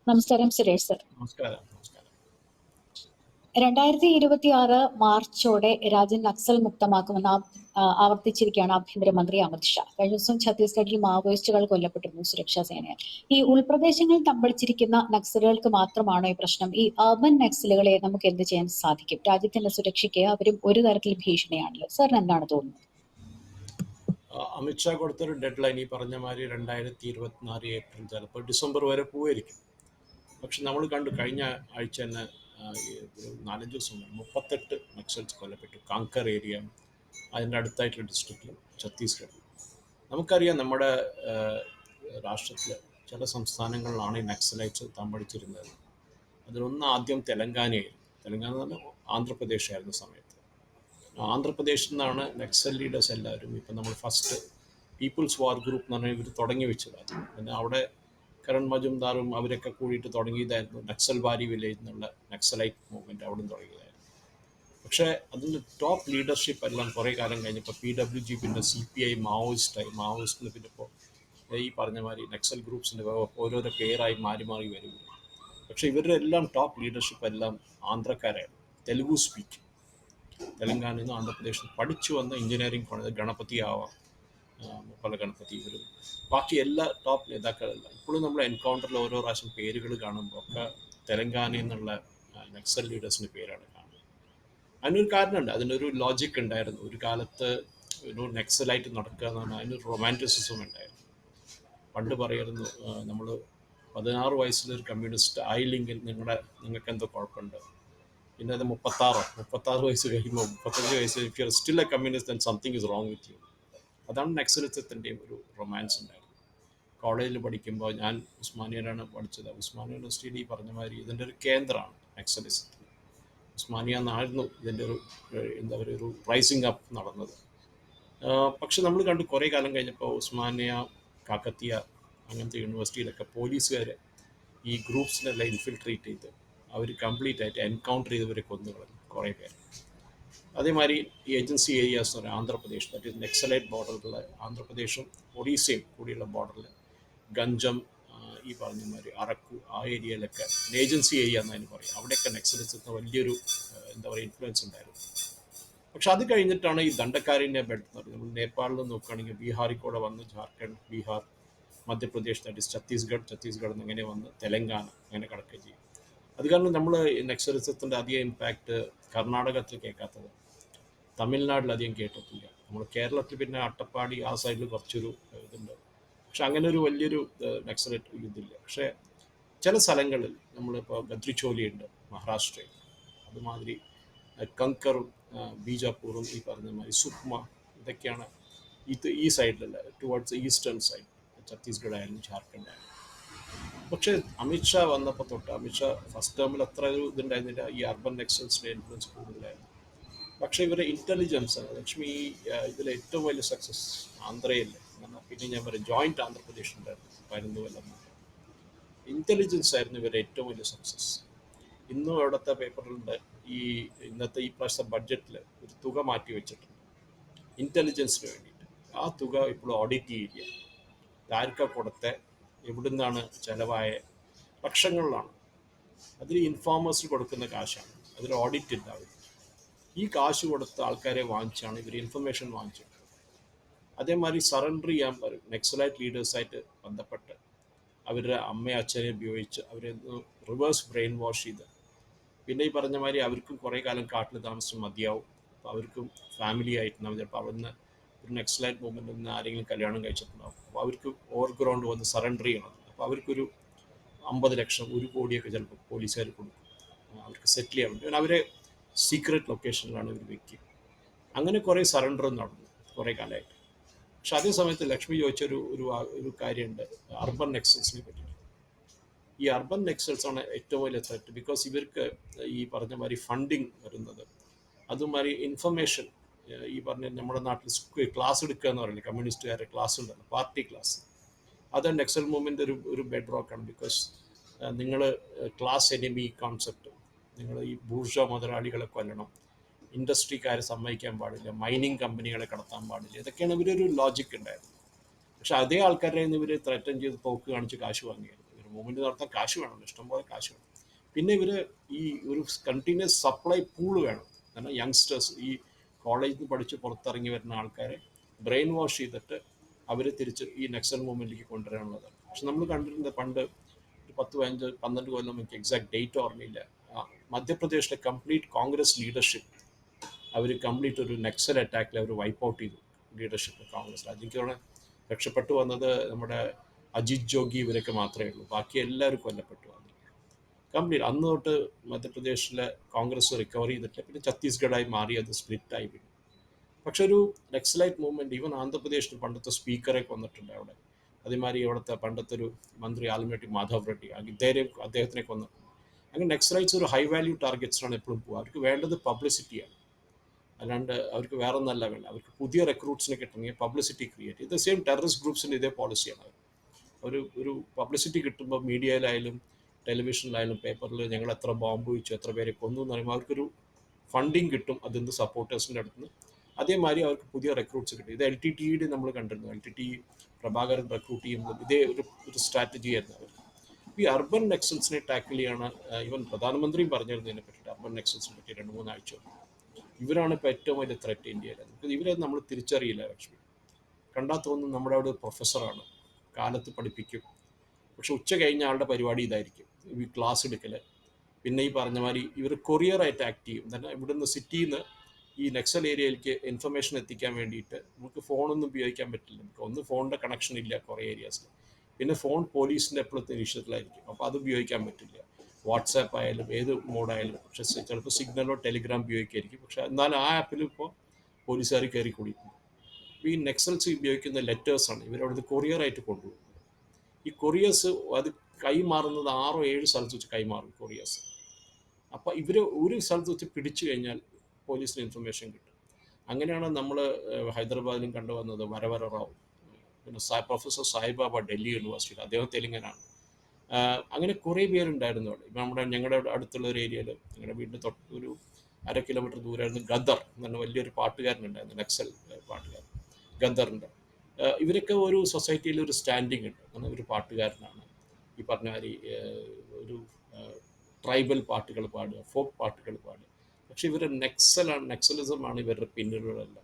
നമസ്കാരം സുരേഷ് സർ. നമസ്കാരം. നമസ്കാരം. 2026 മാർച്ചോടെ രാജ്യം നക്സൽ മുക്തമാക്കുമെന്ന് ആവർത്തിച്ചിരിക്കുകയാണ് ആഭ്യന്തരമന്ത്രി അമിത്ഷാ. കഴിഞ്ഞ ദിവസം ഛത്തീസ്ഗഡിൽ മാവോയിസ്റ്റുകൾ കൊല്ലപ്പെട്ടിരുന്നു സുരക്ഷാ സേനയാൽ. ഈ ഉൾപ്രദേശങ്ങളിൽ തമ്പടിച്ചിരിക്കുന്ന നക്സലുകൾക്ക് മാത്രമാണോ ഈ പ്രശ്നം? ഈ അർബൻ നക്സലുകളെ നമുക്ക് എന്ത് ചെയ്യാൻ സാധിക്കും? രാജ്യത്തിന്റെ സുരക്ഷയ്ക്ക് അവരും ഒരു തരത്തിൽ ഭീഷണിയാണല്ലോ. സാറിന് എന്താണ് തോന്നുന്നത്? അമിത്ഷാ കൊടുത്തൊരു ഡെഡ് ലൈൻ ഈ പറഞ്ഞ മാതിരി 2024 ഏപ്രിൽ, ചിലപ്പോൾ ഡിസംബർ വരെ പോയിരിക്കും. പക്ഷെ നമ്മൾ കണ്ടു കഴിഞ്ഞ ആഴ്ച തന്നെ ഒരു 4-5 ദിവസം 38 നക്സൽസ് കൊല്ലപ്പെട്ടു. കാങ്കർ ഏരിയ, അതിൻ്റെ അടുത്തായിട്ടുള്ള ഡിസ്ട്രിക്റ്റിലും ഛത്തീസ്ഗഡിൽ. നമുക്കറിയാം നമ്മുടെ രാഷ്ട്രത്തിൽ ചില സംസ്ഥാനങ്ങളിലാണ് ഈ നക്സലൈറ്റ്സ് തമ്പടിച്ചിരുന്നത്. അതിലൊന്ന് ആദ്യം തെലങ്കാനയായിരുന്നു. തെലങ്കാന എന്ന് പറഞ്ഞാൽ ആന്ധ്രാപ്രദേശായിരുന്ന സമയത്ത്. ആന്ധ്രാപ്രദേശിൽ നിന്നാണ് നക്സൽ ലീഡേഴ്സ് എല്ലാവരും ഇപ്പം നമ്മൾ ഫസ്റ്റ് പീപ്പിൾസ് വാർ ഗ്രൂപ്പ് എന്ന് പറഞ്ഞാൽ ഇവർ തുടങ്ങി വെച്ചതാണ്. പിന്നെ അവിടെ കരൺ മജുംദാറും അവരൊക്കെ കൂടിയിട്ട് തുടങ്ങിയതായിരുന്നു നക്സൽബാരി വില്ലേജ് എന്നുള്ള നക്സലൈറ്റ് മൂവ്മെൻറ്റ് അവിടെ തുടങ്ങിയതായിരുന്നു. പക്ഷേ അതിൻ്റെ ടോപ്പ് ലീഡർഷിപ്പ് എല്ലാം കുറേ കാലം കഴിഞ്ഞപ്പോൾ PWG, പിന്നെ CPI മാവോയിസ്റ്റായി. മാവോയിസ്റ്റിന് പിന്നെ ഇപ്പോൾ ഈ പറഞ്ഞ മാതിരി നക്സൽ ഗ്രൂപ്പ്സിൻ്റെ ഓരോരോ പേരായി മാറി മാറി വരും. പക്ഷേ ഇവരുടെ എല്ലാം ടോപ്പ് ലീഡർഷിപ്പ് എല്ലാം ആന്ധ്രക്കാരായിരുന്നു, തെലുഗു സ്പീക്കിംഗ്. തെലങ്കാനയിൽ നിന്ന് ആന്ധ്രാപ്രദേശിൽ പഠിച്ചു വന്ന എഞ്ചിനീയറിംഗ് കോളേജ് ഗണപതി ആവാം, മുപ്പല ഗണപതി, ഇവരും ബാക്കി എല്ലാ ടോപ്പ് നേതാക്കളെല്ലാം ഇപ്പോഴും നമ്മൾ എൻകൗണ്ടറിൽ ഓരോ പ്രാവശ്യം പേരുകൾ കാണുമ്പോൾ ഒക്കെ തെലങ്കാനയിൽ നിന്നുള്ള നക്സൽ ലീഡേഴ്സിൻ്റെ പേരാണ് കാണുന്നത്. അതിനൊരു കാരണമുണ്ട്, അതിനൊരു ലോജിക്ക് ഉണ്ടായിരുന്നു. ഒരു കാലത്ത് ഒരു നക്സലായിട്ട് നടക്കുക എന്ന് പറഞ്ഞാൽ അതിനൊരു റൊമാൻറ്റിസിസം ഉണ്ടായിരുന്നു. പണ്ട് പറയായിരുന്നു, നമ്മൾ 16 വയസ്സിലൊരു കമ്മ്യൂണിസ്റ്റ് ആയില്ലെങ്കിൽ നിങ്ങൾക്ക് എന്തോ കുഴപ്പമുണ്ട്. പിന്നെ അത് 36 വയസ്സ് കഴിയുമ്പോൾ 35 വയസ്സ്, if you are still A communist then something is wrong with you. അതാണ് നക്സലിസത്തിൻ്റെയും ഒരു റൊമാൻസ് ഉണ്ടായിരുന്നു. കോളേജിൽ പഠിക്കുമ്പോൾ ഞാൻ ഉസ്മാനിയയിലാണ് പഠിച്ചത്. ഉസ്മാനിയ യൂണിവേഴ്സിറ്റിയിൽ ഈ പറഞ്ഞ മാതിരി ഇതിൻ്റെ ഒരു കേന്ദ്രമാണ് നക്സലിസത്തിൽ. ഉസ്മാനിയ എന്നായിരുന്നു ഇതിൻ്റെ ഒരു എന്താ പറയുക ഒരു റൈസിങ് അപ്പ് നടന്നത്. പക്ഷെ നമ്മൾ കണ്ടു കുറേ കാലം കഴിഞ്ഞപ്പോൾ ഉസ്മാനിയ, കാക്കത്തിയ അങ്ങനത്തെ യൂണിവേഴ്സിറ്റിയിലൊക്കെ പോലീസുകാർ ഈ ഗ്രൂപ്പ്സിനെല്ലാം ഇൻഫിൽട്രേറ്റ് ചെയ്ത് അവർ കംപ്ലീറ്റ് ആയിട്ട് എൻകൗണ്ടർ ചെയ്തവരെ കൊന്നുകളഞ്ഞു കുറേ പേര്. അതേമാതിരി ഈ ഏജൻസി ഏരിയാസ് എന്ന് പറയുന്നത് ആന്ധ്രാപ്രദേശ്, ദാറ്റ് ഈസ് നക്സലൈറ്റ് ബോർഡറിലുള്ള ആന്ധ്രാപ്രദേശും ഒഡീസയും കൂടിയുള്ള ബോർഡറിൽ ഗഞ്ചം, ഈ പറഞ്ഞ മാതിരി അറക്കു, ആ ഏരിയയിലൊക്കെ ഏജൻസി ഏരിയ എന്നതിന് പറയും. അവിടെയൊക്കെ നക്സലിസത്തിന് വലിയൊരു എന്താ പറയുക ഇൻഫ്ലുവൻസ് ഉണ്ടായിരുന്നു. പക്ഷെ അത് കഴിഞ്ഞിട്ടാണ് ഈ ദണ്ഡക്കാരിൻ്റെ ബെൽറ്റ് എന്ന് പറയുന്നത്. നമ്മൾ നേപ്പാളിൽ നോക്കുകയാണെങ്കിൽ ബീഹാറിൽ കൂടെ വന്ന് ജാർഖണ്ഡ്, ബീഹാർ, മധ്യപ്രദേശ്, ദാറ്റ് ഈസ് ഛത്തീസ്ഗഡ് നിന്ന് ഇങ്ങനെ വന്ന് തെലങ്കാന അങ്ങനെ കിടക്കുകയും ചെയ്യും. അത് കാരണം നമ്മൾ നക്സലിസത്തിൻ്റെ അധികം ഇമ്പാക്റ്റ് കർണാടകത്തിൽ കേൾക്കാത്തത്, തമിഴ്നാട്ടിൽ അധികം കേട്ടിട്ടില്ല. നമ്മൾ കേരളത്തിൽ പിന്നെ അട്ടപ്പാടി ആ സൈഡിൽ കുറച്ചൊരു ഇതുണ്ട്. പക്ഷെ അങ്ങനെ ഒരു വലിയൊരു നക്സലൈറ്റ് ഇതില്ല. പക്ഷേ ചില സ്ഥലങ്ങളിൽ നമ്മളിപ്പോൾ ഗദ്രിച്ചോലിയുണ്ട് മഹാരാഷ്ട്രയിൽ, അതുമാതിരി കങ്കറും ബീജാപ്പൂറും ഈ പറഞ്ഞ മാതിരി സുക്മ, ഇതൊക്കെയാണ് ഈ സൈഡിലുള്ള ടുവേർഡ്സ് ഈസ്റ്റേൺ സൈഡ്, ഛത്തീസ്ഗഡ് ആയാലും ജാർഖണ്ഡ് ആയാലും. പക്ഷേ അമിത്ഷാ വന്നപ്പോൾ തൊട്ട്, അമിത്ഷാ ഫസ്റ്റ് ടേമിൽ അത്ര ഒരു ഇതുണ്ടായിരുന്നില്ല, ഈ അർബൻ നക്സൽസിൻ്റെ ഇൻഫ്ലുവൻസ് കൂടുതലായിരുന്നു. പക്ഷേ ഇവരുടെ ഇൻ്റലിജൻസ് ആണ് ലക്ഷ്മി ഇതിലെ ഏറ്റവും വലിയ സക്സസ് ആന്ധ്രയിൽ. പിന്നെ ഞാൻ പറയും ജോയിൻറ്റ് ആന്ധ്രാപ്രദേശ് ഉണ്ടായിരുന്നു 11 കൊല്ലം. ഇൻ്റലിജൻസ് ആയിരുന്നു ഇവരുടെ ഏറ്റവും വലിയ സക്സസ്. ഇന്നും അവിടുത്തെ പേപ്പറിലുണ്ട്, ഇന്നത്തെ ഈ പ്രാവശ്യത്തെ ബഡ്ജറ്റിൽ ഒരു തുക മാറ്റി വെച്ചിട്ടുണ്ട് ഇൻ്റലിജൻസിന് വേണ്ടിയിട്ട്. ആ തുക ഇപ്പോൾ ഓഡിറ്റ് ചെയ്യില്ല, ആർക്കാ കൊടുത്ത, എവിടുന്നാണ് ചിലവായ, ലക്ഷങ്ങളിലാണ്. അതിൽ ഇൻഫോമേഴ്സിന് കൊടുക്കുന്ന കാശാണ്, അതിൽ ഓഡിറ്റ് ഉണ്ടാവില്ല. ഈ കാശ് കൊടുത്ത ആൾക്കാരെ വാങ്ങിച്ചാണ് ഇവർ ഇൻഫർമേഷൻ വാങ്ങിച്ചത്. അതേമാതിരി സറണ്ടർ ചെയ്യാൻ പറയും നക്സലൈറ്റ് ലീഡേഴ്സായിട്ട് ബന്ധപ്പെട്ട് അവരുടെ അമ്മയും അച്ഛനെ ഉപയോഗിച്ച് അവരെ റിവേഴ്സ് ബ്രെയിൻ വാഷ് ചെയ്ത്, പിന്നെ ഈ പറഞ്ഞ മാതിരി അവർക്കും കുറേ കാലം കാട്ടിൽ താമസിച്ച് മതിയാവും. അപ്പോൾ അവർക്കും ഫാമിലി ആയിട്ടുണ്ടാവും. ചിലപ്പോൾ അവിടുന്ന് ഒരു നക്സലൈറ്റ് മൂവ്മെൻറ്റിൽ നിന്ന് ആരെങ്കിലും കല്യാണം കഴിച്ചിട്ടുണ്ടാവും. അപ്പോൾ അവർക്ക് ഓവർഗ്രൗണ്ട് വന്ന് സറണ്ടർ ചെയ്യണം. അപ്പോൾ അവർക്കൊരു 50 ലക്ഷം 1 കോടിയൊക്കെ ചിലപ്പോൾ പോലീസുകാർ കൊടുക്കും അവർക്ക് സെറ്റിൽ ചെയ്യാൻ വേണ്ടി. അവരെ സീക്രട്ട് ലൊക്കേഷനിലാണ് ഇവർ വെക്കുക. അങ്ങനെ കുറേ സറണ്ടറും നടന്നു കുറേ കാലമായിട്ട്. പക്ഷെ അതേ സമയത്ത് ലക്ഷ്മി ചോദിച്ചൊരു ഒരു കാര്യമുണ്ട് അർബൻ നക്സൽസിനെ പറ്റിയിട്ട്. ഈ അർബൻ നക്സൽസാണ് ഏറ്റവും വലിയ ത്രെറ്റ്. ബിക്കോസ് ഇവർക്ക് ഈ പറഞ്ഞ മാതിരി ഫണ്ടിങ് വരുന്നത്, അതുമാതിരി ഇൻഫർമേഷൻ, ഈ പറഞ്ഞ നമ്മുടെ നാട്ടിൽ ക്ലാസ് എടുക്കുക എന്ന് പറയുന്നത് കമ്മ്യൂണിസ്റ്റുകാരുടെ ക്ലാസ് ഉണ്ടല്ലോ, പാർട്ടി ക്ലാസ്, അത് നക്സൽ മൂവ്മെൻ്റ് ഒരു ബെഡ് റോക്കാണ്. ബിക്കോസ് നിങ്ങൾ ക്ലാസ് എനിമി കോൺസെപ്റ്റ്, നിങ്ങൾ ഈ ബൂർഷ മുതലാളികളെ കൊല്ലണം, ഇൻഡസ്ട്രിക്കാരെ സമ്മതിക്കാൻ പാടില്ല, മൈനിങ് കമ്പനികളെ കടത്താൻ പാടില്ല, ഇതൊക്കെയാണ് ഇവരൊരു ലോജിക്ക് ഉണ്ടായിരുന്നത്. പക്ഷെ അതേ ആൾക്കാരെ ഇവർ ത്രെറ്റൻ ചെയ്ത് തോക്ക് കാണിച്ച് കാശ് വാങ്ങിയായിരുന്നു ഇവർ മൂവ്മെൻറ്റ് നടത്താൻ കാശ് വേണം, ഇഷ്ടംപോലെ കാശ് വേണം. പിന്നെ ഇവർ ഈ ഒരു കണ്ടിന്യൂസ് സപ്ലൈ പൂള് വേണം. കാരണം യങ്സ്റ്റേഴ്സ് ഈ കോളേജിൽ നിന്ന് പഠിച്ച് പുറത്തിറങ്ങി വരുന്ന ആൾക്കാരെ ബ്രെയിൻ വാഷ് ചെയ്തിട്ട് അവർ തിരിച്ച് ഈ നക്സൽ മൂവ്മെൻറ്റിലേക്ക് കൊണ്ടുവരാനുള്ളതാണ്. പക്ഷെ നമ്മൾ കണ്ടിട്ടുണ്ട് പണ്ട് ഒരു 10, 15, 12 കൊല്ലം, എനിക്ക് എക്സാക്ട് ഡേറ്റ് ഓർമ്മയില്ല, മധ്യപ്രദേശിലെ കംപ്ലീറ്റ് കോൺഗ്രസ് ലീഡർഷിപ്പ് അവർ കംപ്ലീറ്റ് ഒരു നക്സൽ അറ്റാക്കിൽ അവർ വൈപ്പ് ഔട്ട് ചെയ്തു ലീഡർഷിപ്പ് കോൺഗ്രസ്. എനിക്ക് രക്ഷപ്പെട്ടു വന്നത് നമ്മുടെ അജിത് ജോഗി ഇവരൊക്കെ മാത്രമേ ഉള്ളൂ. ബാക്കി എല്ലാവരും കൊല്ലപ്പെട്ടു അതിൽ കംപ്ലീറ്റ്. അന്ന് തൊട്ട് മധ്യപ്രദേശിലെ കോൺഗ്രസ് റിക്കവർ ചെയ്തിട്ടില്ല. പിന്നെ ഛത്തീസ്ഗഡായി മാറി, അത് സ്പ്ലിറ്റായി പിന്നെ. പക്ഷെ ഒരു നക്സലൈറ്റ് മൂവ്മെൻറ്റ് ഈവൻ ആന്ധ്രാപ്രദേശിൽ പണ്ടത്തെ സ്പീക്കറെ കൊന്നിട്ടുണ്ട് അവിടെ. അതേമാതിരി അവിടുത്തെ പണ്ടത്തെ ഒരു മന്ത്രി ആൽമേട്ടി മാധവ് റെഡ്ഡി അദ്ദേഹത്തിനെ കൊന്നിട്ടുണ്ട്. അങ്ങനെ നക്സലൈറ്റ്സ് ഒരു ഹൈ വാല്യൂ ടാർഗറ്റ്സിനാണ് എപ്പോഴും പോകുക. അവർക്ക് വേണ്ടത് പബ്ലിസിറ്റിയാണ്, അല്ലാണ്ട് അവർക്ക് വേറെ ഒന്നല്ല വേണ്ട. അവർക്ക് പുതിയ റിക്രൂട്ട്സിനെ കിട്ടണമെങ്കിൽ പബ്ലിസിറ്റി ക്രിയേറ്റ് ചെയ്ത്. സെയിം ടെററിസ്റ്റ് ഗ്രൂപ്പ്സിൻ്റെ ഇതേ പോളിസിയാണ്. ഒരു പബ്ലിസിറ്റി കിട്ടുമ്പോൾ മീഡിയയിലായാലും ടെലിവിഷനിലായാലും പേപ്പറിൽ ഞങ്ങൾ എത്ര ബോംബ് വെച്ചു, എത്ര പേരെ കൊന്നു എന്ന് പറയുമ്പോൾ അവർക്കൊരു ഫണ്ടിങ് കിട്ടും അതിൻ്റെ സപ്പോർട്ടേഴ്സിൻ്റെ അടുത്ത് നിന്ന്. അതേമാതിരി അവർക്ക് പുതിയ റിക്രൂട്ട്സ് കിട്ടും. ഇത് LTTE നമ്മൾ കണ്ടിരുന്നു. LTTE പ്രഭാകരൻ റിക്രൂട്ട് ചെയ്യുമ്പോൾ ഇതേ ഒരു സ്ട്രാറ്റജി ആയിരുന്നു അവർ. ഈ അർബൻ നെക്സൽസിനെ ടാക്കിൾ ചെയ്യാണ്. ഈവൻ പ്രധാനമന്ത്രിയും പറഞ്ഞിരുന്നു ഇതിനെ പറ്റിയിട്ട്, അർബൻ നെക്സൽസിനെ പറ്റി 2-3 ആഴ്ച. ഇവരാണ് ഇപ്പോൾ ഏറ്റവും വലിയ ത്രെറ്റ് ഇന്ത്യയിൽ. ഇവരെ നമ്മൾ തിരിച്ചറിയില്ല. ലക്ഷ്മി കണ്ടാൽ തോന്നുന്നു നമ്മുടെ അവിടെ പ്രൊഫസറാണ്, കാലത്ത് പഠിപ്പിക്കും, പക്ഷെ ഉച്ച കഴിഞ്ഞ ആളുടെ പരിപാടി ഇതായിരിക്കും, ഈ ക്ലാസ് എടുക്കൽ. പിന്നെ ഈ പറഞ്ഞ മാതിരി ഇവർ കൊറിയറായിട്ട് ആക്ട് ചെയ്യും. തന്നെ ഇവിടുന്ന് സിറ്റിയിൽ നിന്ന് ഈ നക്സൽ ഏരിയയിലേക്ക് ഇൻഫർമേഷൻ എത്തിക്കാൻ വേണ്ടിയിട്ട് നമുക്ക് ഫോണൊന്നും ഉപയോഗിക്കാൻ പറ്റില്ല. നമുക്ക് ഫോണിൻ്റെ കണക്ഷൻ ഇല്ല കുറേ ഏരിയാസിൽ. പിന്നെ ഫോൺ പോലീസിൻ്റെ എപ്പോഴും നിരീക്ഷണത്തിലായിരിക്കും, അപ്പോൾ അത് ഉപയോഗിക്കാൻ പറ്റില്ല. വാട്സാപ്പ് ആയാലും ഏത് മോഡായാലും. പക്ഷേ ചിലപ്പോൾ സിഗ്നലോ ടെലിഗ്രാം ഉപയോഗിക്കായിരിക്കും. പക്ഷേ എന്നാലും ആ ആപ്പിൽ ഇപ്പോൾ പോലീസുകാർ കയറി കൂടിയിട്ടുണ്ട്. അപ്പോൾ ഈ നെക്സൽസ് ഉപയോഗിക്കുന്ന ലെറ്റേഴ്സാണ് ഇവരവിടുന്ന് കൊറിയറായിട്ട് കൊണ്ടുപോകുന്നത്. ഈ കൊറിയേഴ്സ് അത് കൈമാറുന്നത് 6-7 സ്ഥലത്ത് വെച്ച് കൈമാറും കൊറിയേഴ്സ്. അപ്പോൾ ഇവർ ഒരു സ്ഥലത്ത് വെച്ച് പിടിച്ചു കഴിഞ്ഞാൽ പോലീസിന് ഇൻഫർമേഷൻ കിട്ടും. അങ്ങനെയാണ് നമ്മൾ ഹൈദരാബാദിലും കണ്ടുവന്നത് വരവര റാവു, പിന്നെ പ്രൊഫസർ സായിബാബ ഡൽഹി യൂണിവേഴ്സിറ്റിയിൽ, അദ്ദേഹം തെലുങ്കനാണ്. അങ്ങനെ കുറേ പേരുണ്ടായിരുന്നു അവിടെ. ഞങ്ങളുടെ അടുത്തുള്ള ഒരു ഏരിയയിൽ, ഞങ്ങളുടെ വീടിന് തൊട്ട് ഒരു 1/2 കിലോമീറ്റർ ദൂരമായിരുന്നു ഗദർ എന്ന വലിയൊരു പാട്ടുകാരനുണ്ടായിരുന്നു, നക്സൽ പാട്ടുകാരൻ ഗദറിൻ്റെ. ഇവരൊക്കെ ഒരു സൊസൈറ്റിയിൽ ഒരു സ്റ്റാൻഡിങ് ഉണ്ട്. അങ്ങനെ ഒരു പാട്ടുകാരനാണ്, ഈ പറഞ്ഞ മാതിരി ഒരു ട്രൈബൽ പാട്ടുകൾ പാടുക, ഫോക്ക് പാട്ടുകൾ പാടുക. പക്ഷെ ഇവർ നക്സലിസമാണ് ഇവരുടെ പിന്നിലുള്ളതല്ല.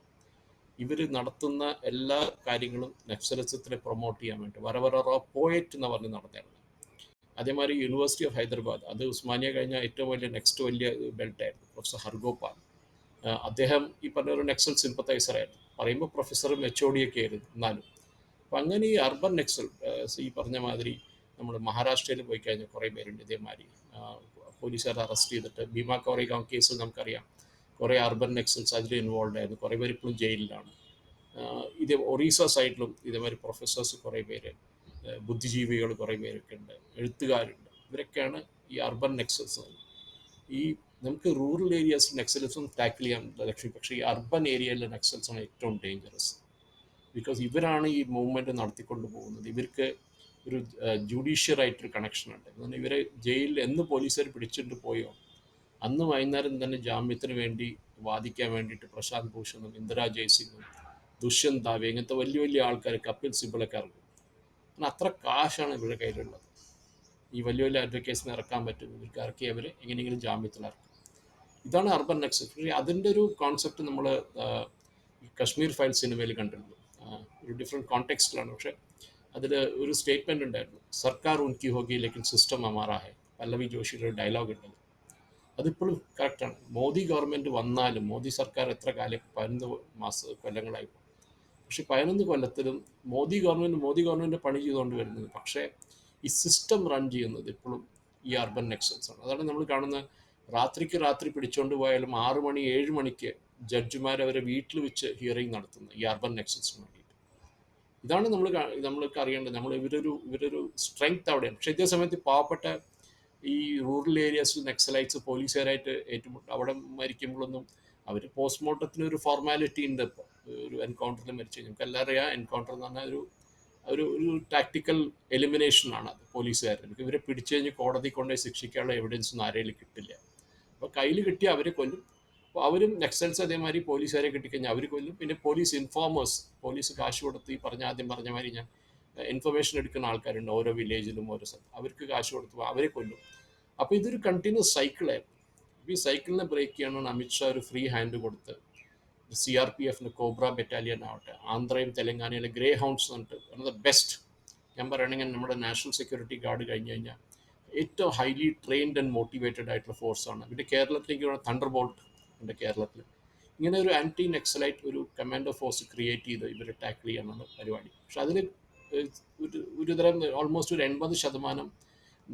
ഇവർ നടത്തുന്ന എല്ലാ കാര്യങ്ങളും നക്സലിസത്തിനെ പ്രൊമോട്ട് ചെയ്യാൻ വേണ്ടി വരവര പോയറ്റ് എന്ന് പറഞ്ഞ് നടന്നതാണ്. അതേമാതിരി യൂണിവേഴ്സിറ്റി ഓഫ് ഹൈദരാബാദ്, അത് ഉസ്മാനിയ കഴിഞ്ഞ ഏറ്റവും നെക്സ്റ്റ് വലിയ ബെൽറ്റായിരുന്നു. പ്രൊഫസർ ഹർഗോപാൽ, അദ്ദേഹം ഈ പറഞ്ഞ ഒരു നക്സൽ സിംപത്തൈസറായിരുന്നു. പറയുമ്പോൾ പ്രൊഫസറും HOD ഒക്കെ ആയിരുന്നു എന്നാലും. അപ്പം അങ്ങനെ ഈ അർബൻ നക്സൽ ഈ പറഞ്ഞ മാതിരി നമ്മൾ മഹാരാഷ്ട്രയിൽ പോയി കഴിഞ്ഞാൽ കുറേ പേരുണ്ട് ഇതേമാതിരി. പോലീസുകാർ അറസ്റ്റ് ചെയ്തിട്ട് ഭീമ കോറേഗാം കേസിൽ നമുക്കറിയാം കുറേ അർബൻ നക്സൽസ് അതിൽ ഇൻവോൾവ് ആയിരുന്നു. കുറേ പേര് ഇപ്പോഴും ജയിലിലാണ്. ഇത് ഒറീസ സൈഡിലും ഇതേമാതിരി പ്രൊഫസേഴ്സ് കുറേ പേര്, ബുദ്ധിജീവികൾ കുറേ പേരൊക്കെ ഉണ്ട്, എഴുത്തുകാരുണ്ട്. ഇവരൊക്കെയാണ് ഈ അർബൻ നെക്സൽസ്. ഈ നമുക്ക് റൂറൽ ഏരിയാസിൽ നെക്സലിസം ടാക്കിൾ ചെയ്യാൻ ലക്ഷ്യം. പക്ഷേ ഈ അർബൻ ഏരിയയിലെ നെക്സൽസാണ് ഏറ്റവും ഡേഞ്ചറസ്. ബിക്കോസ് ഇവരാണ് ഈ മൂവ്മെൻറ്റ് നടത്തിക്കൊണ്ട് പോകുന്നത്. ഇവർക്ക് ഒരു ജുഡീഷ്യറായിട്ടൊരു കണക്ഷൻ ഉണ്ട്. അതുകൊണ്ട് ഇവരെ ജയിലിൽ എന്ന് പോലീസുകാർ പിടിച്ചിട്ട് പോയോ അന്ന് വൈകുന്നേരം തന്നെ ജാമ്യത്തിന് വേണ്ടി വാദിക്കാൻ വേണ്ടിയിട്ട് പ്രശാന്ത് ഭൂഷണും ഇന്ദിരാ ജയ്സിംഗും ദുഷ്യന്ത് ദാവെ ഇങ്ങനത്തെ വലിയ വലിയ ആൾക്കാർ, കപിൽ സിബലൊക്കെ ഇറങ്ങും. കാരണം അത്ര കാശാണ് ഇവരുടെ കയ്യിലുള്ളത്. ഈ വലിയ വലിയ അഡ്വക്കേറ്റ്സിനെ ഇറക്കാൻ പറ്റും. ഇവർക്ക് ഇറക്കി അവർ എങ്ങനെയെങ്കിലും ജാമ്യത്തിൽ ഇറക്കും. ഇതാണ് അർബൻ നക്സൽ. അതിൻ്റെ ഒരു കോൺസെപ്റ്റ് നമ്മൾ കശ്മീർ ഫയൽ സിനിമയിൽ കണ്ടിരുന്നു. ഒരു ഡിഫറെൻറ്റ് കോണ്ടെക്സ്റ്റിലാണ്. പക്ഷേ അതിൽ ഒരു സ്റ്റേറ്റ്മെൻറ്റ് ഉണ്ടായിരുന്നു, സർക്കാർ ഉൻകി ഹോഗി ലേക്കിൻ സിസ്റ്റം ഹമാറാ ഹൈ. പല്ലവി ജോഷിയുടെ ഒരു ഡയലോഗ് ഉണ്ടത്. അതിപ്പോഴും കറക്റ്റാണ്. മോദി ഗവൺമെൻറ് വന്നാലും, മോദി സർക്കാർ എത്ര കാലം 11 കൊല്ലങ്ങളായി. പക്ഷേ 11 കൊല്ലത്തിലും മോദി ഗവൺമെൻറ് പണി ചെയ്തുകൊണ്ട് വരുന്നത്. പക്ഷേ ഈ സിസ്റ്റം റൺ ചെയ്യുന്നത് ഇപ്പോഴും ഈ അർബൻ നെക്സൽസാണ്. അതാണ് നമ്മൾ കാണുന്ന രാത്രി പിടിച്ചുകൊണ്ട് പോയാലും 6 മണി 7 മണിക്ക് ജഡ്ജിമാരവരെ വീട്ടിൽ വെച്ച് ഹിയറിംഗ് നടത്തുന്നത് ഈ അർബൻ നെക്സൽസിന് വേണ്ടിയിട്ട്. ഇതാണ് നമ്മൾക്ക് അറിയേണ്ടത്. ഇവരൊരു സ്ട്രെങ്ത് അവിടെയാണ്. പക്ഷേ ഇതേ സമയത്ത് പാവപ്പെട്ട ഈ റൂറൽ ഏരിയാസിൽ നെക്സലൈറ്റ്സ് പോലീസുകാരായിട്ട് അവിടെ മരിക്കുമ്പോഴൊന്നും അവർ പോസ്റ്റ്മോർട്ടത്തിന് ഒരു ഫോർമാലിറ്റി ഉണ്ട്. ഇപ്പോൾ ഒരു എൻകൗണ്ടറിൽ മരിച്ചു കഴിഞ്ഞാൽ നമുക്ക് എല്ലാവരും അറിയാം, എൻകൗണ്ടർ എന്ന് പറഞ്ഞാൽ ഒരു ടാക്ടിക്കൽ എലിമിനേഷനാണ് അത് പോലീസുകാരുടെ. ഇവരെ പിടിച്ചു കഴിഞ്ഞ് കോടതി കൊണ്ടുപോയി ശിക്ഷിക്കാനുള്ള എവിഡൻസ് ഒന്നും ആരെയും കിട്ടില്ല. അപ്പോൾ കയ്യിൽ കിട്ടി അവരെ കൊല്ലും. അപ്പോൾ അവരും നക്സൽസ് അതേമാതിരി പോലീസുകാരെ കിട്ടിക്കഴിഞ്ഞാൽ അവർ കൊല്ലും. പിന്നെ പോലീസ് ഇൻഫോമേഴ്സ്, പോലീസ് കാശ് കൊടുത്ത് ആദ്യം പറഞ്ഞ മാതിരി ഞാൻ ഇൻഫർമേഷൻ എടുക്കുന്ന ആൾക്കാരുണ്ട് ഓരോ വില്ലേജിലും ഓരോ സ്ഥലത്ത്, അവർക്ക് കാശ് കൊടുത്തു അവരെ കൊല്ലും. അപ്പോൾ ഇതൊരു കണ്ടിന്യൂസ് സൈക്കിളായിരുന്നു. ഈ സൈക്കിളിനെ ബ്രേക്ക് ചെയ്യാനാണ് അമിത്ഷാ ഒരു ഫ്രീ ഹാൻഡ് കൊടുത്ത് CRPFിൻ്റെ കോബ്ര ബറ്റാലിയൻ ആവട്ടെ, ആന്ധ്രയും തെലങ്കാനയിലെ ഗ്രേ ഹൗണ്ട്സ് എന്നിട്ട് വൺ ഓഫ് ദ ബെസ്റ്റ്, ഞാൻ പറയുകയാണെങ്കിൽ നമ്മുടെ നാഷണൽ സെക്യൂരിറ്റി ഗാർഡ് കഴിഞ്ഞ് കഴിഞ്ഞാൽ ഏറ്റവും ഹൈലി ട്രെയിൻഡ് ആൻഡ് മോട്ടിവേറ്റഡ് ആയിട്ടുള്ള ഫോഴ്സാണ്. പിന്നെ കേരളത്തിലേക്ക് തണ്ടർ ബോൾട്ട് ഉണ്ട് കേരളത്തിൽ. ഇങ്ങനെ ഒരു ആൻറ്റി നെക്സലൈറ്റ് ഒരു കമാൻഡോ ഫോഴ്സ് ക്രിയേറ്റ് ചെയ്ത് ഇവരെ ടാക്കിൾ ചെയ്യാനാണ് പരിപാടി. പക്ഷെ അതിൽ ഒരു തരം ഓൾമോസ്റ്റ് ഒരു 80%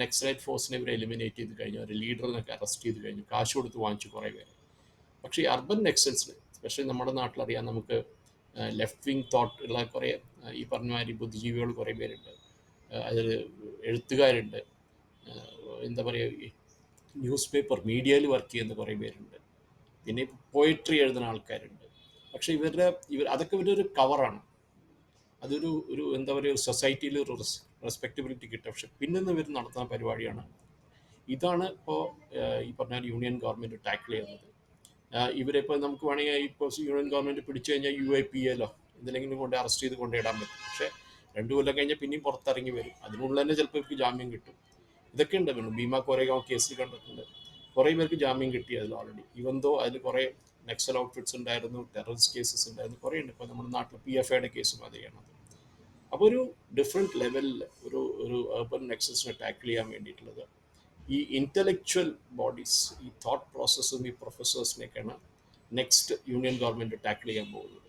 നെക്സലൈറ്റ് ഫോഴ്സിനെ ഇവരെ എലിമിനേറ്റ് ചെയ്ത് കഴിഞ്ഞു, ഒരു ലീഡറിനൊക്കെ അറസ്റ്റ് ചെയ്ത് കഴിഞ്ഞു, കാശ് കൊടുത്ത് വാങ്ങിച്ചു കുറേ പേര്. പക്ഷേ ഈ അർബൻ നെക്സൽസിന് സ്പെഷ്യലി നമ്മുടെ നാട്ടിലറിയാം, നമുക്ക് ലെഫ്റ്റ് വിങ് തോട്ട് ഉള്ള കുറേ ഈ പറഞ്ഞ മാതിരി ബുദ്ധിജീവികൾ കുറേ പേരുണ്ട്, അതിൽ എഴുത്തുകാരുണ്ട്, എന്താ പറയുക, ന്യൂസ് പേപ്പർ മീഡിയയിൽ വർക്ക് ചെയ്യുന്ന കുറേ പേരുണ്ട്, പിന്നെ പോയട്രി എഴുതുന്ന ആൾക്കാരുണ്ട്. പക്ഷേ അതൊക്കെ ഇവരുടെ ഒരു കവറാണ്. അതൊരു എന്താ പറയുക, സൊസൈറ്റിയിൽ ഒരു റെസ്പെക്റ്റബിലിറ്റി കിട്ടും. പക്ഷെ പിന്നെ ഇവർ നടത്തുന്ന പരിപാടിയാണ് ഇതാണ് ഇപ്പോൾ ഈ പറഞ്ഞ യൂണിയൻ ഗവൺമെൻറ് ടാക്കിൾ ചെയ്യുന്നത്. ഇവരിപ്പോൾ നമുക്ക് വേണമെങ്കിൽ ഇപ്പോൾ യൂണിയൻ ഗവൺമെൻറ് പിടിച്ചു കഴിഞ്ഞാൽ UAPAലോ എന്തിലെങ്കിലും കൊണ്ട് അറസ്റ്റ് ചെയ്ത് കൊണ്ടിടാൻ പറ്റും. പക്ഷേ 2 കൊല്ലം കഴിഞ്ഞാൽ പിന്നെയും പുറത്തിറങ്ങി വരും. അതിനുള്ളിൽ തന്നെ ചിലപ്പോൾ ഇവർക്ക് ജാമ്യം കിട്ടും. ഇതൊക്കെ ഉണ്ട്. പിന്നെ ഭീമ കോരേഗാവ് കേസിൽ കണ്ടിട്ടുണ്ട്, കുറേ പേർക്ക് ജാമ്യം കിട്ടി അതിൽ ഓൾറെഡി. ഇവന്തോ അതിൽ കുറേ നക്സൽ ഔട്ട്ഫിറ്റ്സ് ഉണ്ടായിരുന്നു, ടെററിസ്റ്റ് കേസസ് ഉണ്ടായിരുന്നു, കുറേ ഉണ്ട്. ഇപ്പോൾ നമ്മുടെ നാട്ടിൽ PFIയുടെ കേസും അത് ചെയ്യണത്. അപ്പോൾ ഒരു ഡിഫറെൻറ്റ് ലെവലിൽ ഒരു അർബൻ നെക്സസിനെ ടാക്കിൾ ചെയ്യാൻ വേണ്ടിയിട്ടുള്ളത് ഈ ഇൻ്റലക്ച്വൽ ബോഡീസ്, ഈ തോട്ട് പ്രോസസ്സും ഈ പ്രൊഫസേഴ്സിനെയൊക്കെയാണ് നെക്സ്റ്റ് യൂണിയൻ ഗവൺമെൻറ് ടാക്കിൾ ചെയ്യാൻ പോകുന്നത്.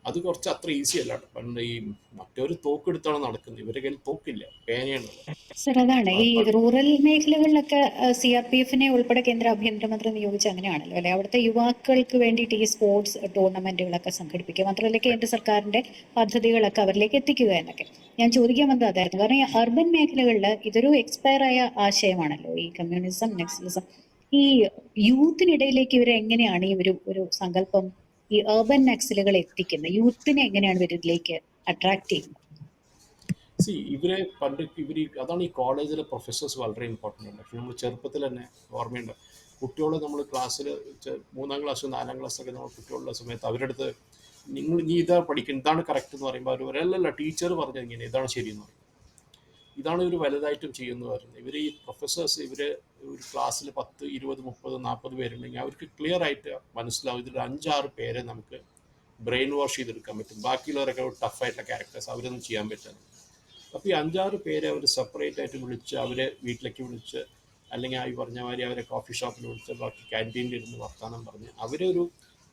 അത് കുറച്ച് അത്ര ഈസി അല്ല. പണ്ട് ഈ മറ്റൊരു തോക്കെടുത്താണ് നടക്കുന്നത്, ഇവരുടെ കയ്യിൽ തോക്കില്ല, പേനയാണുള്ളത്. സർ, അതാണ് ഈ റൂറൽ മേഖലകളിലൊക്കെ CRPFിനെ ഉൾപ്പെടെ കേന്ദ്ര ആഭ്യന്തരമന്ത്രി നിയോഗിച്ച് അങ്ങനെയാണല്ലോ അല്ലെ, അവിടുത്തെ യുവാക്കൾക്ക് വേണ്ടിയിട്ട് ഈ സ്പോർട്സ് ടൂർണമെന്റുകളൊക്കെ സംഘടിപ്പിക്കുക, മാത്രമല്ല കേന്ദ്ര സർക്കാരിന്റെ പദ്ധതികളൊക്കെ അവരിലേക്ക് എത്തിക്കുക എന്നൊക്കെ. ഞാൻ ചോദിക്കാൻ വന്നത് അതായിരുന്നു. കാരണം ഈ അർബൻ മേഖലകളിൽ ഇതൊരു എക്സ്പയർ ആയ ആശയമാണല്ലോ ഈ കമ്മ്യൂണിസം നെക്സലിസം. ഈ യൂത്തിനിടയിലേക്ക് ഇവരെ എങ്ങനെയാണ് ഈ ഒരു സങ്കല്പം, ഈ അർബൻ നക്സലുകൾ എത്തിക്കുന്നത്, യൂത്തിനെ എങ്ങനെയാണ് ഇവരിലേക്ക് അട്രാക്ട് ചെയ്യുന്നത്? ഇവരെ പണ്ട് അതാണ് ഈ കോളേജിലെ പ്രൊഫസേഴ്സ് വളരെ ഇമ്പോർട്ടൻ്റ് ഉണ്ട്. പക്ഷെ നമ്മൾ ചെറുപ്പത്തിൽ തന്നെ ഓർമ്മയുണ്ട്, കുട്ടികളെ നമ്മൾ ക്ലാസ്സിൽ 3ാം ക്ലാസ് 4ാം ക്ലാസ്സൊക്കെ നമ്മൾ കുട്ടികളുടെ സമയത്ത് അവരുടെ അടുത്ത് നീ ഇതാ പഠിക്കുന്നത്, ഇതാണ് കറക്റ്റ് എന്ന് പറയുമ്പോൾ അവർ പറയല്ല ടീച്ചർ പറഞ്ഞത് ഇങ്ങനെ, ഇതാണ് ശരിയെന്ന് പറയും. ഇതാണ് ഇവർ വലുതായിട്ടും ചെയ്യുന്നത് പറയുന്നത്. ഇവർ ഈ പ്രൊഫസേഴ്സ് ഒരു ക്ലാസ്സിൽ 10, 20, 30, 40 പേരുണ്ടെങ്കിൽ അവർക്ക് ക്ലിയർ ആയിട്ട് മനസ്സിലാവും ഇതിൽ 5-6 പേരെ നമുക്ക് ബ്രെയിൻ വാഷ് ചെയ്തെടുക്കാൻ പറ്റും, ബാക്കിയുള്ളവരൊക്കെ ടഫായിട്ടുള്ള ക്യാരക്ടേഴ്സ്, അവരൊന്നും ചെയ്യാൻ പറ്റില്ല. അപ്പോൾ ഈ 5-6 പേരെ അവർ സെപ്പറേറ്റ് ആയിട്ട് വിളിച്ച് അവരെ വീട്ടിലേക്ക് വിളിച്ച്, അല്ലെങ്കിൽ ഈ പറഞ്ഞ മാതിരി അവരെ കോഫി ഷോപ്പിൽ വിളിച്ച്, ബാക്കി ക്യാൻറ്റീനിൽ ഇരുന്ന് വർത്താനം പറഞ്ഞ്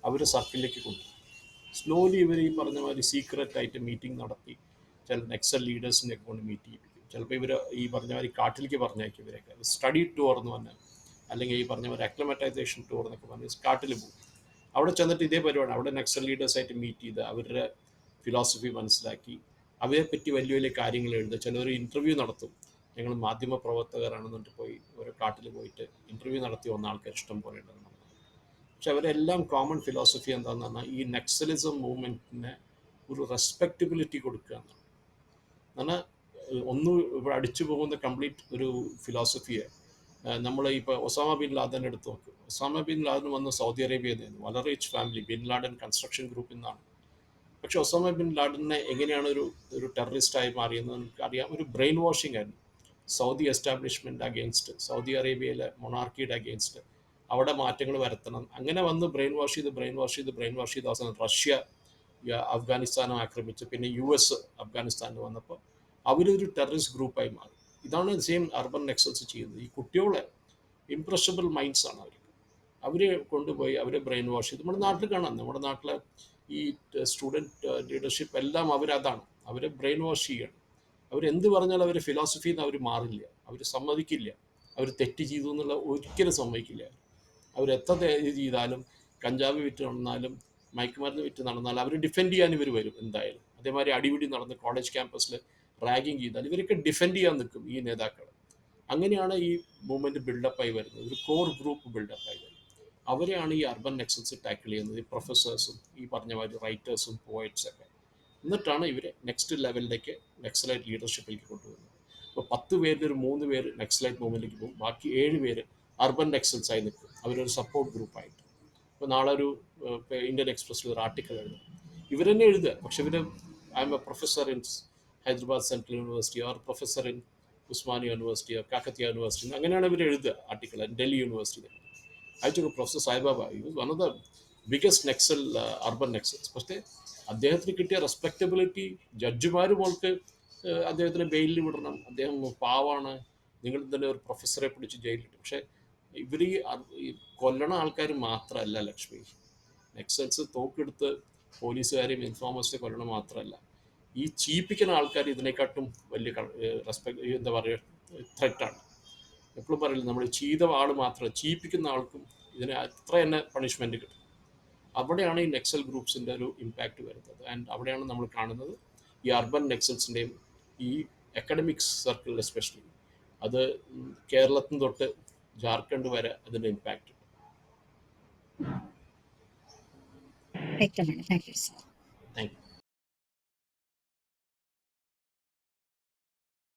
അവരെ സർക്കിളിലേക്ക് കൊണ്ടുപോകും. സ്ലോലി ഇവർ ഈ പറഞ്ഞ മാതിരി സീക്രറ്റായിട്ട് മീറ്റിംഗ് നടത്തി ചില നെക്സൽ ലീഡേഴ്സിനെയൊക്കെ കൊണ്ട് മീറ്റ് ചെയ്യിപ്പിക്കും. ചിലപ്പോൾ ഇവർ ഈ പറഞ്ഞ മാതിരി കാട്ടിലേക്ക് പറഞ്ഞയക്കും ഇവരെയൊക്കെ, സ്റ്റഡി ടൂർ എന്ന് പറഞ്ഞാൽ, അല്ലെങ്കിൽ ഈ പറഞ്ഞ മാതിരി അക്ലമറ്റൈസേഷൻ ടൂർ എന്നൊക്കെ പറഞ്ഞ് കാട്ടിൽ പോകും. അവിടെ ചെന്നിട്ട് ഇതേ പരിപാടി, അവിടെ നെക്സൽ ലീഡേഴ്സായിട്ട് മീറ്റ് ചെയ്ത് അവരുടെ ഫിലോസഫി മനസ്സിലാക്കി അവരെ പറ്റി വലിയ വലിയ കാര്യങ്ങൾ എഴുതുക. ചിലർ ഇൻ്റർവ്യൂ നടത്തും, ഞങ്ങൾ മാധ്യമ പ്രവർത്തകരാണെന്നിട്ട് പോയി ഓരോ കാട്ടിൽ പോയിട്ട് ഇൻ്റർവ്യൂ നടത്തി വന്ന ആൾക്കാർ ഇഷ്ടം പോലെ ഉണ്ടെന്ന്. പക്ഷെ അവരെല്ലാം കോമൺ ഫിലോസഫി എന്താണെന്ന് പറഞ്ഞാൽ ഈ നെക്സലിസം മൂവ്മെൻറ്റിന് ഒരു റെസ്പെക്റ്റബിലിറ്റി കൊടുക്കുക എന്നാണ്. എന്നാൽ ഇവിടെ അടിച്ചു പോകുന്ന കംപ്ലീറ്റ് ഒരു ഫിലോസഫിയെ നമ്മൾ ഇപ്പോൾ ഒസാമ ബിൻ ലാദൻ എടുത്ത് നോക്കും. ഒസാമ ബിൻ ലാദൻ വന്ന് സൗദി അറേബ്യയിൽ നിന്ന്, വളരെ rich family, bin Laden construction ഗ്രൂപ്പിൽ നിന്നാണ്. പക്ഷെ ഒസാമ ബിൻ ലാഡനെ എങ്ങനെയാണ് ഒരു ടെററിസ്റ്റായി മാറിയെന്ന് നമുക്ക് അറിയാം. ഒരു ബ്രെയിൻ വാഷിംഗ് ആയിരുന്നു. സൗദി എസ്റ്റാബ്ലിഷ്മെൻറ്റ് അഗെയിൻസ്റ്റ്, സൗദി അറേബ്യയിലെ മൊണാർക്കിയുടെ അഗെയിൻസ്റ്റ്, അവിടെ മാറ്റങ്ങൾ വരുത്തണം. അങ്ങനെ വന്ന് ബ്രെയിൻ വാഷ് ചെയ്ത് അവസാനം റഷ്യ അഫ്ഗാനിസ്ഥാനെ ആക്രമിച്ച്, പിന്നെ US അഫ്ഗാനിസ്ഥാനിൽ വന്നപ്പോൾ അവരൊരു ടെററിസ്റ്റ് ഗ്രൂപ്പായി മാറി. ഇതാണ് സെയിം അർബൻ നെക്സൽസ് ചെയ്യുന്നത്. ഈ കുട്ടികളെ ഇംപ്രഷബിൾ മൈൻഡ്സ് ആണ് അവരെ കൊണ്ടുപോയി അവരെ ബ്രെയിൻ വാഷ് ചെയ്ത്. നമ്മുടെ നാട്ടിൽ കാണാം, നമ്മുടെ നാട്ടിലെ ഈ സ്റ്റുഡൻറ്റ് ലീഡർഷിപ്പ് എല്ലാം അവരതാണ്, അവരെ ബ്രെയിൻ വാഷ് ചെയ്യണം. അവരെന്ത് പറഞ്ഞാലും അവർ ഫിലോസഫിയിൽ നിന്ന് അവർ മാറില്ല, അവർ സമ്മതിക്കില്ല അവർ തെറ്റ് ചെയ്തു എന്നുള്ള ഒരിക്കലും സമ്മതിക്കില്ല. അവരെത്ര ചെയ്താലും, കഞ്ചാവ് വിറ്റ് നടന്നാലും മയക്കുമരുന്ന് വിറ്റ് നടന്നാലും അവർ ഡിഫെൻഡ് ചെയ്യാൻ ഇവർ വരും എന്തായാലും. അതേമാതിരി അടിപിടി നടന്ന് കോളേജ് ക്യാമ്പസിൽ റാഗിങ് ചെയ്താൽ ഇവരൊക്കെ ഡിഫെൻഡ് ചെയ്യാൻ നിൽക്കും ഈ നേതാക്കൾ. അങ്ങനെയാണ് ഈ മൂവ്മെൻറ്റ് ബിൽഡപ്പായി വരുന്നത്, ഒരു കോർ ഗ്രൂപ്പ് ബിൽഡപ്പായി വരുന്നത്. അവരെയാണ് ഈ അർബൻ നെക്സൽസ് ടാക്കിൾ ചെയ്യുന്നത്, ഈ പ്രൊഫസേഴ്സും ഈ പറഞ്ഞ മാതിരി റൈറ്റേഴ്സും പോയറ്റ്സൊക്കെ. എന്നിട്ടാണ് ഇവരെ നെക്സ്റ്റ് ലെവലിലേക്ക് നെക്സലൈറ്റ് ലീഡർഷിപ്പിലേക്ക് കൊണ്ടുവരുന്നത്. ഇപ്പോൾ 10 പേരിൽ ഒരു 3 പേര് നെക്സലൈറ്റ് മൂവ്മെൻറ്റിലേക്ക് പോകും, ബാക്കി 7 പേര് അർബൻ നെക്സൽസായി നിൽക്കും, അവരൊരു സപ്പോർട്ട് ഗ്രൂപ്പായിട്ട്. ഇപ്പോൾ നാളെ ഒരു ഇന്ത്യൻ എക്സ്പ്രസ്സിൽ ഒരു ആർട്ടിക്കിൾ എഴുതും, ഇവർ തന്നെ എഴുതുക. പക്ഷെ I am a professor in Hyderabad Central University or professor in Osmania University or Kakatiya University, അങ്ങനെയാണ് ഇവർ എഴുതുക ആർട്ടിക്കിൾ. ഡൽഹി യൂണിവേഴ്സിറ്റി അയച്ചു professor Saibaba, one of the biggest Naxal urban Naxals. പക്ഷേ അദ്ദേഹത്തിന് കിട്ടിയ റെസ്പെക്റ്റബിലിറ്റി, ജഡ്ജിമാർ മോൾക്ക് അദ്ദേഹത്തിന് ബെയിലിൽ വിടണം, അദ്ദേഹം പാവാണ്, നിങ്ങൾ തന്നെ ഒരു പ്രൊഫസറെ പിടിച്ച് ജയിലിലിട്ടു. പക്ഷേ ഇവർ ഈ കൊല്ലണ ആൾക്കാർ മാത്രമല്ല ലക്ഷ്മി, നെക്സൽസ് തോക്കെടുത്ത് പോലീസുകാരെയും ഇൻഫോമേഴ്സിനെ കൊല്ലണം മാത്രമല്ല, ഈ ചീപ്പിക്കുന്ന ആൾക്കാർ ഇതിനെക്കാട്ടും വലിയ എന്താ പറയുക ത്രെറ്റാണ്. എപ്പോഴും പറയില്ല, നമ്മൾ ചെയ്ത ആൾ മാത്രം ചീപ്പിക്കുന്ന ആൾക്കും ഇതിന് അത്ര തന്നെ പണിഷ്മെൻറ്റ് കിട്ടും. അവിടെയാണ് ഈ നെക്സൽ ഗ്രൂപ്പ്സിൻ്റെ ഒരു ഇമ്പാക്റ്റ് വരുന്നത്. ആൻഡ് അവിടെയാണ് നമ്മൾ കാണുന്നത് ഈ അർബൻ നെക്സൽസിൻ്റെയും ഈ അക്കാഡമിക്സ് സർക്കിൾ എസ്പെഷ്യലി, അത് കേരളത്തിൽ തൊട്ട് ജാർഖണ്ഡ് വരെ അതിൻ്റെ ഇമ്പാക്റ്റ് ഉണ്ട്. വ്യക്തമാണ്. Thank you sir.